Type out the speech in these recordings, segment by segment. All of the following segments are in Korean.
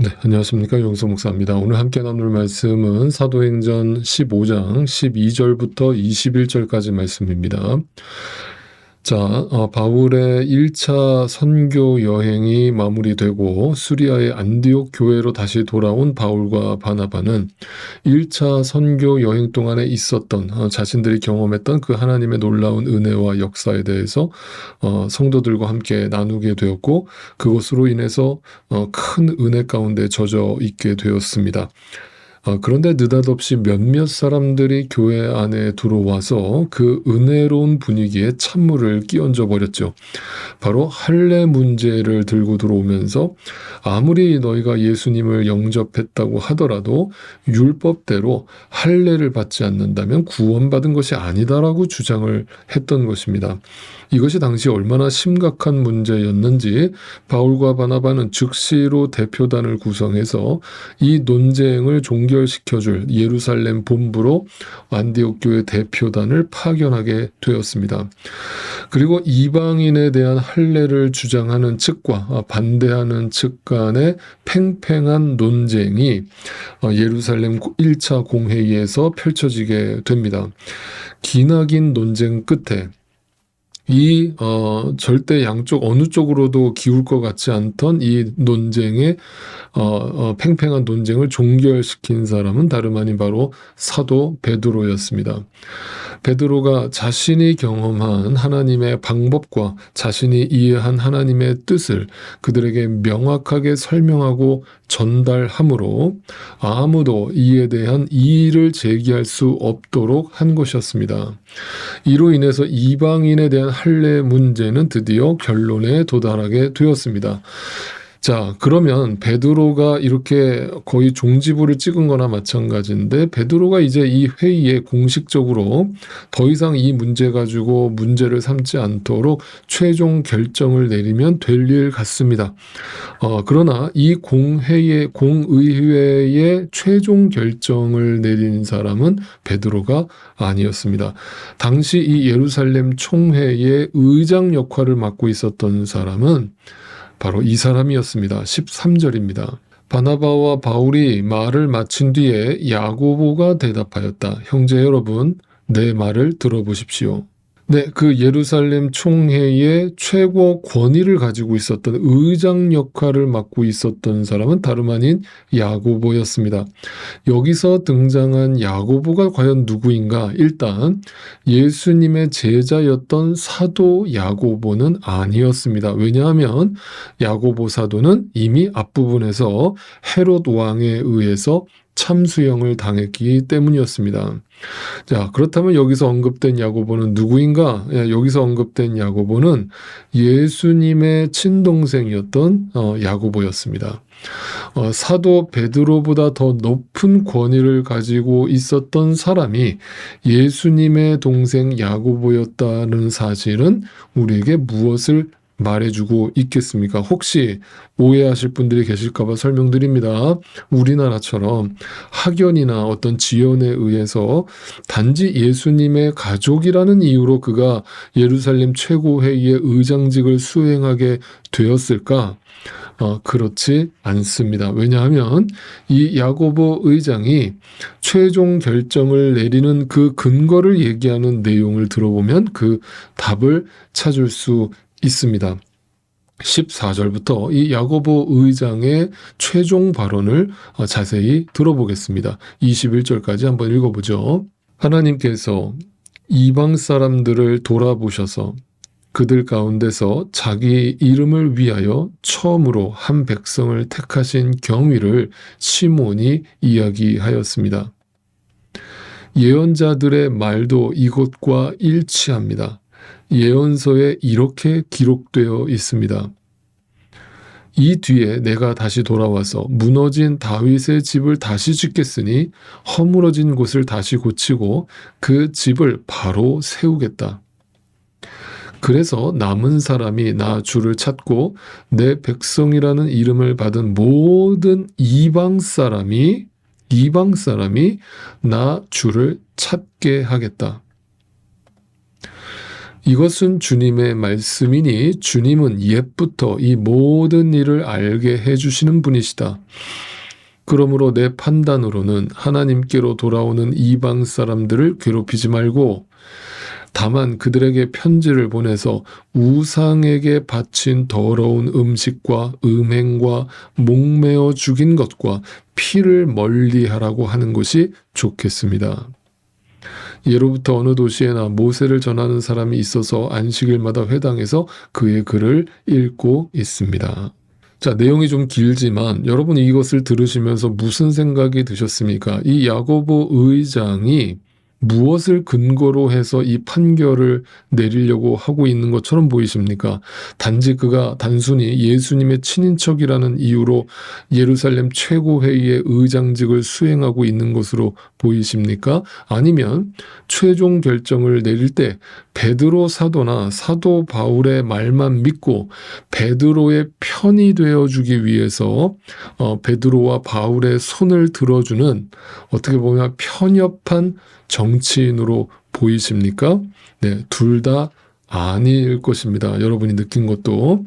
네, 안녕하십니까. 용서 목사입니다. 오늘 함께 나눌 말씀은 사도행전 15장 12절부터 21절까지 말씀입니다. 자, 바울의 1차 선교 여행이 마무리되고 수리아의 안디옥 교회로 다시 돌아온 바울과 바나바는 1차 선교 여행 동안에 있었던 자신들이 경험했던 그 하나님의 놀라운 은혜와 역사에 대해서 성도들과 함께 나누게 되었고, 그것으로 인해서 큰 은혜 가운데 젖어 있게 되었습니다. 그런데 느닷없이 몇몇 사람들이 교회 안에 들어와서 그 은혜로운 분위기에 찬물을 끼얹어 버렸죠. 바로 할례 문제를 들고 들어오면서 아무리 너희가 예수님을 영접했다고 하더라도 율법대로 할례를 받지 않는다면 구원받은 것이 아니다라고 주장을 했던 것입니다. 이것이 당시 얼마나 심각한 문제였는지 바울과 바나바는 즉시로 대표단을 구성해서 이 논쟁을 종결시켜줄 예루살렘 본부로 안디옥 교회 대표단을 파견하게 되었습니다. 그리고 이방인에 대한 할례를 주장하는 측과 반대하는 측 간의 팽팽한 논쟁이 예루살렘 1차 공회의에서 펼쳐지게 됩니다. 기나긴 논쟁 끝에 이 절대 양쪽 어느 쪽으로도 기울 것 같지 않던 이 논쟁의 팽팽한 논쟁을 종결시킨 사람은 다름 아닌 바로 사도 베드로였습니다. 베드로가 자신이 경험한 하나님의 방법과 자신이 이해한 하나님의 뜻을 그들에게 명확하게 설명하고 전달함으로 아무도 이에 대한 이의를 제기할 수 없도록 한 것이었습니다. 이로 인해서 이방인에 대한 할례 문제는 드디어 결론에 도달하게 되었습니다. 자, 그러면 베드로가 이렇게 거의 종지부를 찍은 거나 마찬가지인데, 베드로가 이제 이 회의에 공식적으로 더 이상 이 문제 가지고 문제를 삼지 않도록 최종 결정을 내리면 될 일 같습니다. 그러나 이 공의회의 최종 결정을 내린 사람은 베드로가 아니었습니다. 당시 이 예루살렘 총회의 의장 역할을 맡고 있었던 사람은 바로 이 사람이었습니다. 13절입니다. 바나바와 바울이 말을 마친 뒤에 야고보가 대답하였다. 형제 여러분, 내 말을 들어보십시오. 네, 그 예루살렘 총회의 최고 권위를 가지고 있었던 의장 역할을 맡고 있었던 사람은 다름 아닌 야고보였습니다. 여기서 등장한 야고보가 과연 누구인가? 일단 예수님의 제자였던 사도 야고보는 아니었습니다. 왜냐하면 야고보 사도는 이미 앞부분에서 헤롯 왕에 의해서 참수형을 당했기 때문이었습니다. 자, 그렇다면 여기서 언급된 야고보는 누구인가? 여기서 언급된 야고보는 예수님의 친동생이었던 야고보였습니다. 사도 베드로보다 더 높은 권위를 가지고 있었던 사람이 예수님의 동생 야고보였다는 사실은 우리에게 무엇을 말해주고 있겠습니까? 혹시 오해하실 분들이 계실까봐 설명드립니다. 우리나라처럼 학연이나 어떤 지연에 의해서 단지 예수님의 가족이라는 이유로 그가 예루살렘 최고회의의 의장직을 수행하게 되었을까? 그렇지 않습니다. 왜냐하면 이 야고보 의장이 최종 결정을 내리는 그 근거를 얘기하는 내용을 들어보면 그 답을 찾을 수 있습니다. 14절부터 이 야고보 의장의 최종 발언을 자세히 들어보겠습니다. 21절까지 한번 읽어보죠. 하나님께서 이방 사람들을 돌아보셔서 그들 가운데서 자기 이름을 위하여 처음으로 한 백성을 택하신 경위를 시몬이 이야기하였습니다. 예언자들의 말도 이것과 일치합니다. 예언서에 이렇게 기록되어 있습니다. 이 뒤에 내가 다시 돌아와서 무너진 다윗의 집을 다시 짓겠으니 허물어진 곳을 다시 고치고 그 집을 바로 세우겠다. 그래서 남은 사람이 나 주를 찾고 내 백성이라는 이름을 받은 모든 이방 사람이 나 주를 찾게 하겠다. 이것은 주님의 말씀이니 주님은 옛부터 이 모든 일을 알게 해주시는 분이시다. 그러므로 내 판단으로는 하나님께로 돌아오는 이방 사람들을 괴롭히지 말고 다만 그들에게 편지를 보내서 우상에게 바친 더러운 음식과 음행과 목매어 죽인 것과 피를 멀리하라고 하는 것이 좋겠습니다. 예로부터 어느 도시에나 모세를 전하는 사람이 있어서 안식일마다 회당에서 그의 글을 읽고 있습니다. 자, 내용이 좀 길지만 여러분 이것을 들으시면서 무슨 생각이 드셨습니까? 이 야고보 의장이 무엇을 근거로 해서 이 판결을 내리려고 하고 있는 것처럼 보이십니까? 단지 그가 단순히 예수님의 친인척이라는 이유로 예루살렘 최고회의의 의장직을 수행하고 있는 것으로 보이십니까? 아니면 최종 결정을 내릴 때 베드로 사도나 사도 바울의 말만 믿고 베드로의 편이 되어주기 위해서 베드로와 바울의 손을 들어주는 어떻게 보면 편협한 정치인으로 보이십니까? 네, 둘 다 아닐 것입니다. 여러분이 느낀 것도.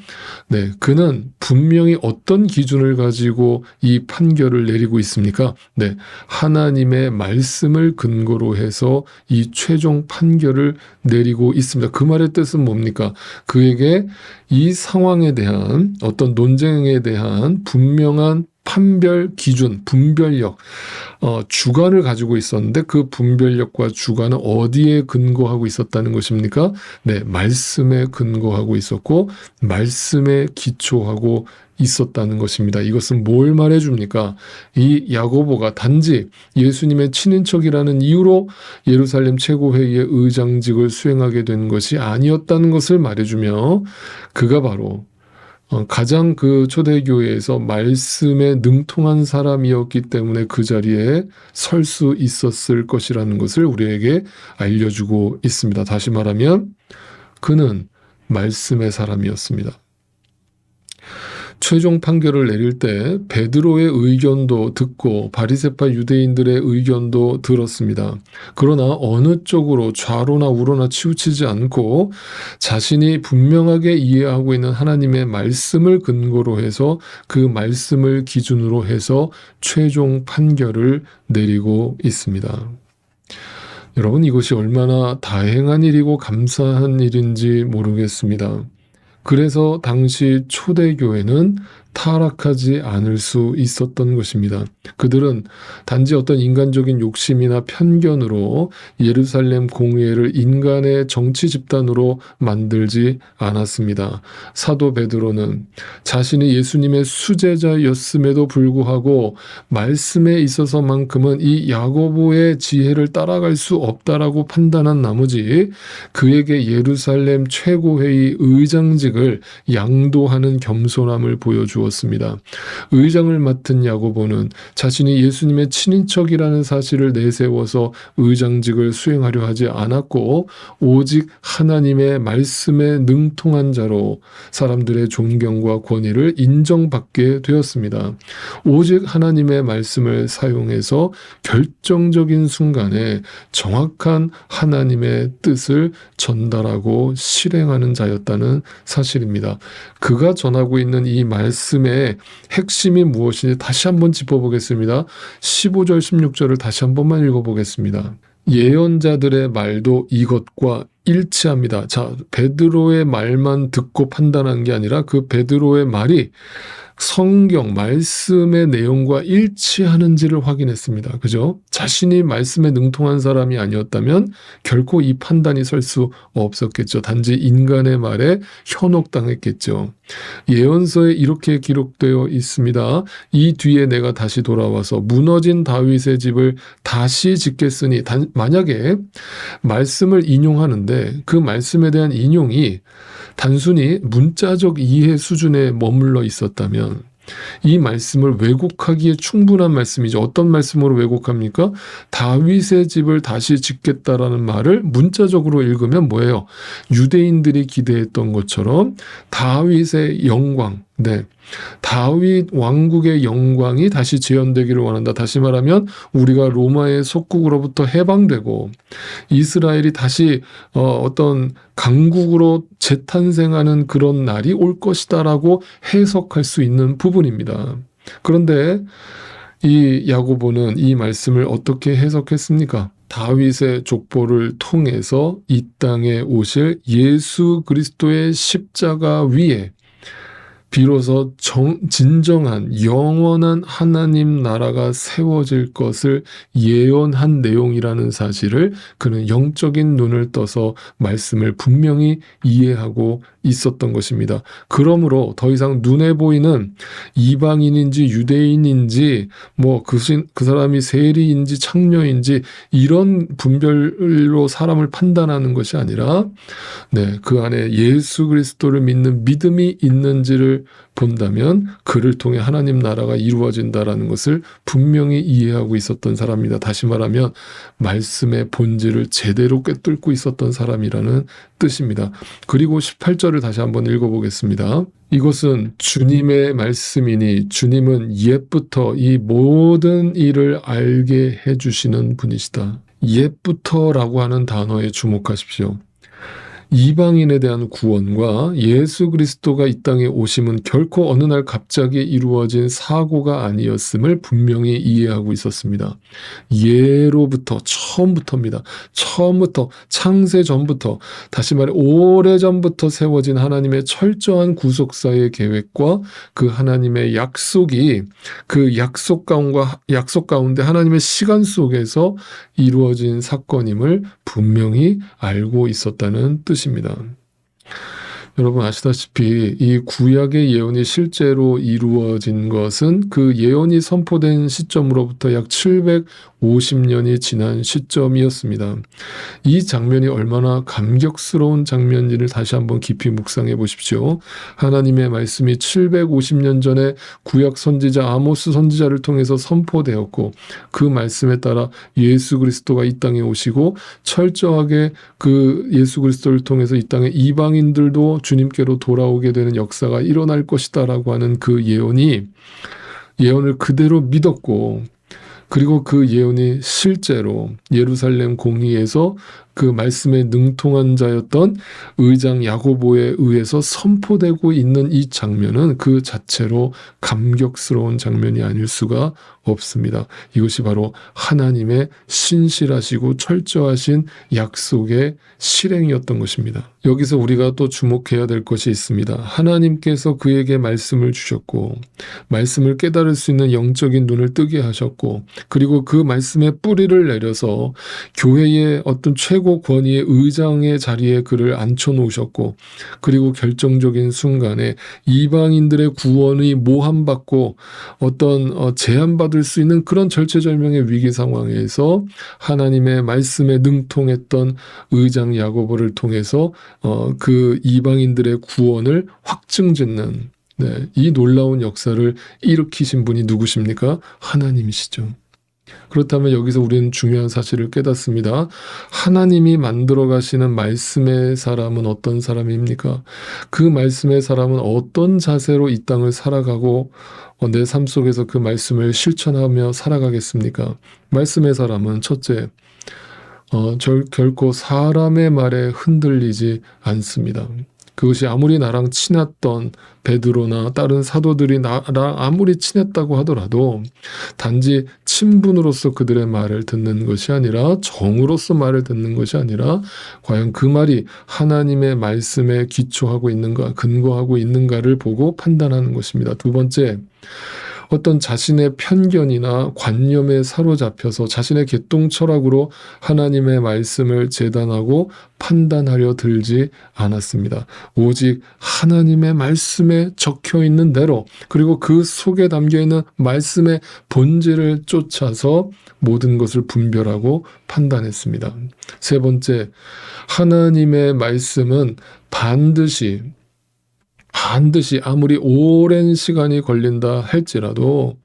네, 그는 분명히 어떤 기준을 가지고 이 판결을 내리고 있습니까? 네, 하나님의 말씀을 근거로 해서 이 최종 판결을 내리고 있습니다. 그 말의 뜻은 뭡니까? 그에게 이 상황에 대한 어떤 논쟁에 대한 분명한 판별 기준, 분별력, 주관을 가지고 있었는데 그 분별력과 주관은 어디에 근거하고 있었다는 것입니까? 네, 말씀에 근거하고 있었고 말씀에 기초하고 있었다는 것입니다. 이것은 뭘 말해줍니까? 이 야고보가 단지 예수님의 친인척이라는 이유로 예루살렘 최고회의의 의장직을 수행하게 된 것이 아니었다는 것을 말해주며 그가 바로 가장 그 초대교회에서 말씀에 능통한 사람이었기 때문에 그 자리에 설 수 있었을 것이라는 것을 우리에게 알려주고 있습니다. 다시 말하면 그는 말씀의 사람이었습니다. 최종 판결을 내릴 때 베드로의 의견도 듣고 바리새파 유대인들의 의견도 들었습니다. 그러나 어느 쪽으로 좌로나 우로나 치우치지 않고 자신이 분명하게 이해하고 있는 하나님의 말씀을 근거로 해서 그 말씀을 기준으로 해서 최종 판결을 내리고 있습니다. 여러분 이것이 얼마나 다행한 일이고 감사한 일인지 모르겠습니다. 그래서 당시 초대교회는 타락하지 않을 수 있었던 것입니다. 그들은 단지 어떤 인간적인 욕심이나 편견으로 예루살렘 공회를 인간의 정치 집단으로 만들지 않았습니다. 사도 베드로는 자신이 예수님의 수제자였음에도 불구하고 말씀에 있어서만큼은 이 야고보의 지혜를 따라갈 수 없다라고 판단한 나머지 그에게 예루살렘 최고회의 의장직을 양도하는 겸손함을 보여주었습니다. 의장을 맡은 야고보는 자신이 예수님의 친인척이라는 사실을 내세워서 의장직을 수행하려 하지 않았고 오직 하나님의 말씀에 능통한 자로 사람들의 존경과 권위를 인정받게 되었습니다. 오직 하나님의 말씀을 사용해서 결정적인 순간에 정확한 하나님의 뜻을 전달하고 실행하는 자였다는 사실입니다. 그가 전하고 있는 이 말씀의 핵심이 무엇인지 다시 한번 짚어보겠습니다. 15절 16절을 다시 한 번만 읽어보겠습니다. 예언자들의 말도 이것과 일치합니다. 자, 베드로의 말만 듣고 판단한 게 아니라 그 베드로의 말이 성경 말씀의 내용과 일치하는지를 확인했습니다. 그죠? 자신이 말씀에 능통한 사람이 아니었다면 결코 이 판단이 설 수 없었겠죠. 단지 인간의 말에 현혹당했겠죠. 예언서에 이렇게 기록되어 있습니다. 이 뒤에 내가 다시 돌아와서 무너진 다윗의 집을 다시 짓겠으니 만약에 말씀을 인용하는데 그 말씀에 대한 인용이 단순히 문자적 이해 수준에 머물러 있었다면 이 말씀을 왜곡하기에 충분한 말씀이죠. 어떤 말씀으로 왜곡합니까? 다윗의 집을 다시 짓겠다라는 말을 문자적으로 읽으면 뭐예요? 유대인들이 기대했던 것처럼 다윗의 영광, 네, 다윗 왕국의 영광이 다시 재현되기를 원한다. 다시 말하면 우리가 로마의 속국으로부터 해방되고 이스라엘이 다시 어떤 강국으로 재탄생하는 그런 날이 올 것이다라고 해석할 수 있는 부분입니다. 그런데 이 야고보는 이 말씀을 어떻게 해석했습니까? 다윗의 족보를 통해서 이 땅에 오실 예수 그리스도의 십자가 위에 비로소 진정한 영원한 하나님 나라가 세워질 것을 예언한 내용이라는 사실을 그는 영적인 눈을 떠서 말씀을 분명히 이해하고 있었던 것입니다. 그러므로 더 이상 눈에 보이는 이방인인지 유대인인지 그 사람이 세리인지 창녀인지 이런 분별로 사람을 판단하는 것이 아니라 그 안에 예수 그리스도를 믿는 믿음이 있는지를 본다면 그를 통해 하나님 나라가 이루어진다라는 것을 분명히 이해하고 있었던 사람입니다. 다시 말하면 말씀의 본질을 제대로 꿰뚫고 있었던 사람이라는 뜻입니다. 그리고 18절을 다시 한번 읽어보겠습니다. 이것은 주님의 말씀이니 주님은 옛부터 이 모든 일을 알게 해주시는 분이시다. 옛부터라고 하는 단어에 주목하십시오. 이방인에 대한 구원과 예수 그리스도가 이 땅에 오심은 결코 어느 날 갑자기 이루어진 사고가 아니었음을 분명히 이해하고 있었습니다. 예로부터, 처음부터입니다. 처음부터, 창세 전부터, 다시 말해 오래전부터 세워진 하나님의 철저한 구속사의 계획과 그 하나님의 약속이 그 약속 가운데 하나님의 시간 속에서 이루어진 사건임을 분명히 알고 있었다는 뜻입니다. 여러분 아시다시피 이 구약의 예언이 실제로 이루어진 것은 그 예언이 선포된 시점으로부터 약 750년이 지난 시점이었습니다. 이 장면이 얼마나 감격스러운 장면인지를 다시 한번 깊이 묵상해 보십시오. 하나님의 말씀이 750년 전에 구약 선지자 아모스 선지자를 통해서 선포되었고 그 말씀에 따라 예수 그리스도가 이 땅에 오시고 철저하게 그 예수 그리스도를 통해서 이 땅에 이방인들도 주님께로 돌아오게 되는 역사가 일어날 것이다 라고 하는 그 예언을 그대로 믿었고 그리고 그 예언이 실제로 예루살렘 공의에서 그 말씀에 능통한 자였던 의장 야고보에 의해서 선포되고 있는 이 장면은 그 자체로 감격스러운 장면이 아닐 수가 없습니다. 이것이 바로 하나님의 신실하시고 철저하신 약속의 실행이었던 것입니다. 여기서 우리가 또 주목해야 될 것이 있습니다. 하나님께서 그에게 말씀을 주셨고 말씀을 깨달을 수 있는 영적인 눈을 뜨게 하셨고 그리고 그 말씀의 뿌리를 내려서 교회의 어떤 최고 권위의 의장의 자리에 그를 앉혀놓으셨고 그리고 결정적인 순간에 이방인들의 구원이 모함받고 어떤 제한받을 수 있는 그런 절체절명의 위기 상황에서 하나님의 말씀에 능통했던 의장 야고보를 통해서 그 이방인들의 구원을 확증짓는 이 놀라운 역사를 일으키신 분이 누구십니까? 하나님이시죠. 그렇다면 여기서 우리는 중요한 사실을 깨닫습니다. 하나님이 만들어 가시는 말씀의 사람은 어떤 사람입니까? 그 말씀의 사람은 어떤 자세로 이 땅을 살아가고 내 삶 속에서 그 말씀을 실천하며 살아가겠습니까? 말씀의 사람은 첫째, 결코 사람의 말에 흔들리지 않습니다. 그것이 아무리 나랑 친했던 베드로나 다른 사도들이 나랑 아무리 친했다고 하더라도 단지 친분으로서 그들의 말을 듣는 것이 아니라 정으로서 말을 듣는 것이 아니라 과연 그 말이 하나님의 말씀에 기초하고 있는가 근거하고 있는가를 보고 판단하는 것입니다. 두 번째, 어떤 자신의 편견이나 관념에 사로잡혀서 자신의 개똥 철학으로 하나님의 말씀을 재단하고 판단하려 들지 않았습니다. 오직 하나님의 말씀에 적혀 있는 대로 그리고 그 속에 담겨 있는 말씀의 본질을 쫓아서 모든 것을 분별하고 판단했습니다. 세 번째, 하나님의 말씀은 반드시 아무리 오랜 시간이 걸린다 할지라도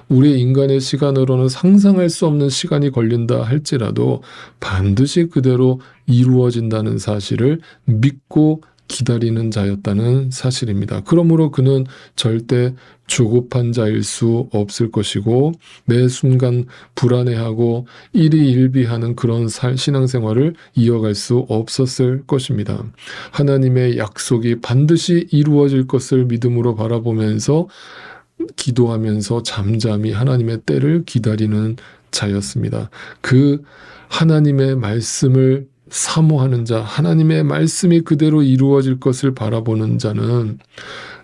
우리 인간의 시간으로는 상상할 수 없는 시간이 걸린다 할지라도 반드시 그대로 이루어진다는 사실을 믿고 기다리는 자였다는 사실입니다. 그러므로 그는 절대 조급한 자일 수 없을 것이고 매 순간 불안해하고 일희일비하는 그런 신앙생활을 이어갈 수 없었을 것입니다. 하나님의 약속이 반드시 이루어질 것을 믿음으로 바라보면서 기도하면서 잠잠히 하나님의 때를 기다리는 자였습니다. 그 하나님의 말씀을 사모하는 자, 하나님의 말씀이 그대로 이루어질 것을 바라보는 자는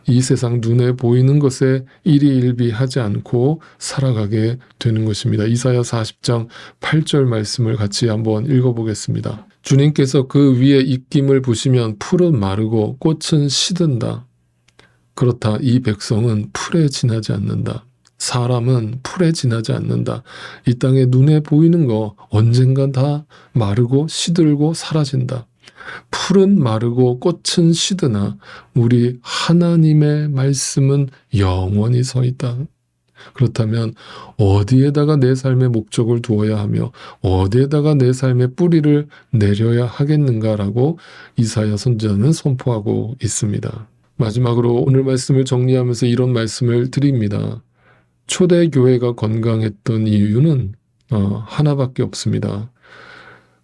이 세상 눈에 보이는 것에 일희일비하지 않고 살아가게 되는 것입니다. 이사야 40장 8절 말씀을 같이 한번 읽어보겠습니다. 주님께서 그 위에 입김을 부시면 풀은 마르고 꽃은 시든다. 그렇다. 이 백성은 풀에 지나지 않는다. 사람은 풀에 지나지 않는다. 이 땅에 눈에 보이는 거 언젠간 다 마르고 시들고 사라진다. 풀은 마르고 꽃은 시드나 우리 하나님의 말씀은 영원히 서 있다. 그렇다면 어디에다가 내 삶의 목적을 두어야 하며 어디에다가 내 삶의 뿌리를 내려야 하겠는가라고 이사야 선지자는 선포하고 있습니다. 마지막으로 오늘 말씀을 정리하면서 이런 말씀을 드립니다. 초대교회가 건강했던 이유는 하나밖에 없습니다.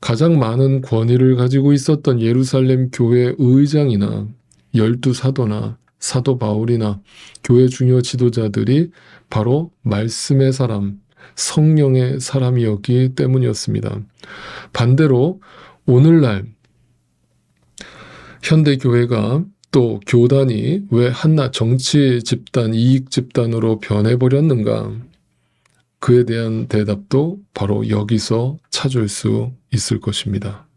가장 많은 권위를 가지고 있었던 예루살렘 교회 의장이나 12사도나 사도 바울이나 교회 중요 지도자들이 바로 말씀의 사람, 성령의 사람이었기 때문이었습니다. 반대로 오늘날 현대교회가 또 교단이 왜 한낱 정치 집단, 이익 집단으로 변해버렸는가? 그에 대한 대답도 바로 여기서 찾을 수 있을 것입니다.